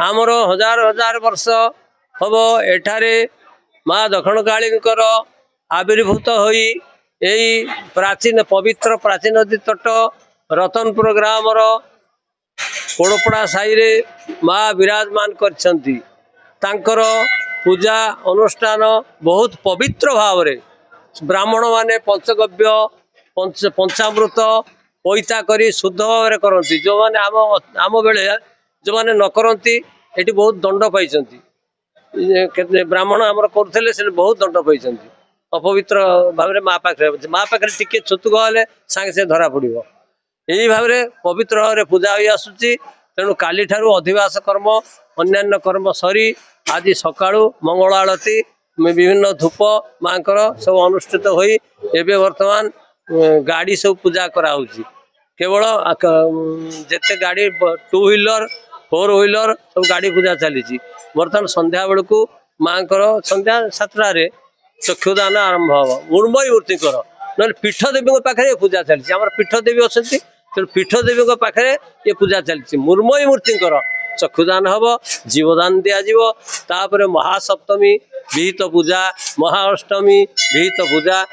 आमर हजार हजार वर्ष हम एठारे माँ दक्षिण काली आविर्भूत होई यही प्राचीन पवित्र प्राचीन नदी तट रतनपुर ग्राम कोड़पड़ा साई रे माँ विराजमान करछंती। तांकर पूजा अनुष्ठान बहुत पवित्र भाव रे ब्राह्मण माने पंचगव्य पंचामृत पैता करी शुद्ध भाव करती। जो माने आम बेले जो माने न करती एटी बहुत दंड पाई ब्राह्मण आमर करते से बहुत दंड पाई अपवित्र भाव माँ पाखे टिके छुतुक हेले सांगे से धरा पड़ यही भाव पवित्र भाव पूजा हो आसुची। तेणु काली ठारू अधिवास कर्म अन्यान्य कर्म सरी आज सकाळु मंगल आलती विभिन्न धूप माँ सब अनुष्ठित होई एबे वर्तमान गाड़ी सब पूजा कराउची। केवल जेते गाड़ी 2 व्हीलर 4 व्हीलर सब गाड़ी पूजा चली। बर्तमान संध्या बेलू माँ संध्या 7टारे चक्षुदान आरंभ हम मृण्मयी मूर्ति ना पीठ देवी पाखे पूजा चली। आम पीठ देवी अच्छा तेणु पीठ देवी पाखे ये पूजा चली। मृण्मयी मूर्ति चक्षुदान हम जीवदान दिज्पर महासप्तमी विहित पूजा महाअष्टमी विहित पूजा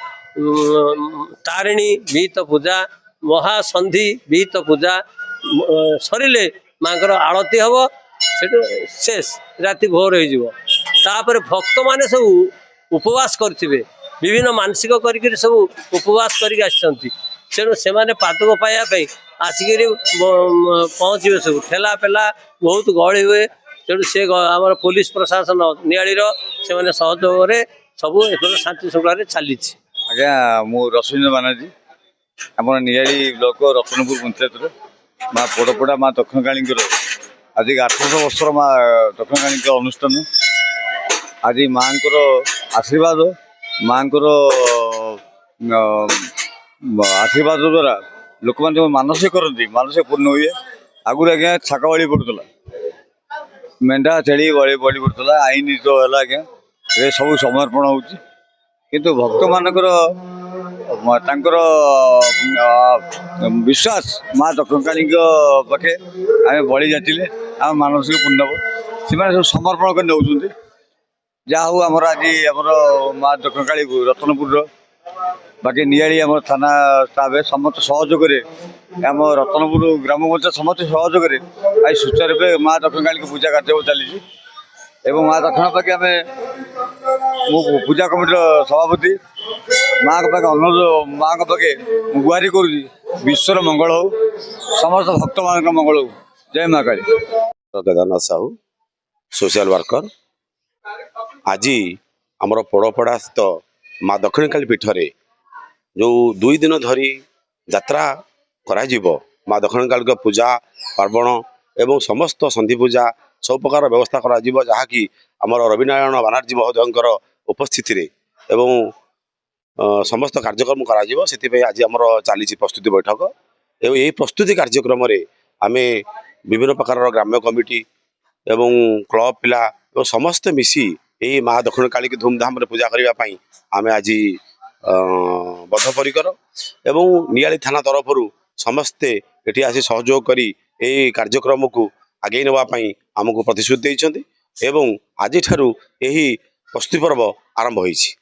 तारिणी विहित पूजा महासंधि विहित पूजा सरिले माँ आलती हम से शेष राति भोर होपर भक्त माने सब उपवास करेंगे विभिन्न मानसिक कर सब उपवास करके तेणु से पादक पाइबापी आसिक पहुँचे सब ठेला पेला बहुत गहली हुए। तेणु से आम पुलिस प्रशासन निआलीर से सहयोग सब एक शांति श्रृंखला चली। आज्ञा मु रश्मीन्द्र बानार्जी आम निआली ब्लॉक रतनपुर पंचायत माँ पोड़पड़ा माँ दक्षिण काली आज 800 वर्षर माँ दक्षिण काली अनुष्ठान आज माँ आशीर्वाद माँ आशीर्वाद द्वारा लोक मैंने मानसिक करती मानसिक पूर्ण हुए। आगुरी आज्ञा छाक बड़ी पड़ूला मेढ़ा छेली बड़ी पड़ूला आईन तो है आज्ञा ये सब समर्पण होकिंतु भक्त मानकर विश्वास माँ दक्षिण काली पाखे आम बड़ी जाचिले आम मानसिक पूर्ण से सब समर्पण कर नौकरी जहाँ हूँ आमर आज आमर माँ दक्षिण काली रतनपुर बाकी निआली आम थाना स्टाफ समस्त सहयोग आम रतनपुर ग्राम पंचायत समस्त सहयोग आज सुचारू रूपे माँ दक्षिण काली पूजा कार्य चली। माँ दक्षिण पाखे आम पूजा कमिटर सभापति माँ पाखे अनुरोध माँ पाखे गुहारी करुँगी विश्वर मंगल हो समस्त भक्त मान मंगल हो। जय माँ काली। केदारनाथ साहू सोशल वर्कर आज आमर पोड़पड़ा स्थित माँ दक्षिण काली पीठरे जो 2 दिन धरी यात्रा करा माँ दक्षिण काली पूजा पार्वण एवं समस्त संधि पूजा सब प्रकार व्यवस्था करा जहाँकि आमर रविनारायण बानार्जी महोदय उपस्थिति एवं समस्त कार्यक्रम करा से आज आमर चली प्रस्तुति बैठक एवं यही प्रस्तुति कार्यक्रम आम विभिन्न प्रकार ग्राम्य कमिटी एवं क्लब पिला एवं समस्त मिसी यही माँ दक्षिण काली की धूमधाम पूजा करने आम आज बद्धपरिकर एवं निआली थाना तरफ समस्ते ये आसी सहयोग करी कार्यक्रम को आगे नापी आमको प्रतिश्रुति देते एवं आज ठारू यही प्रस्तुति पर्व आरंभ होइछि।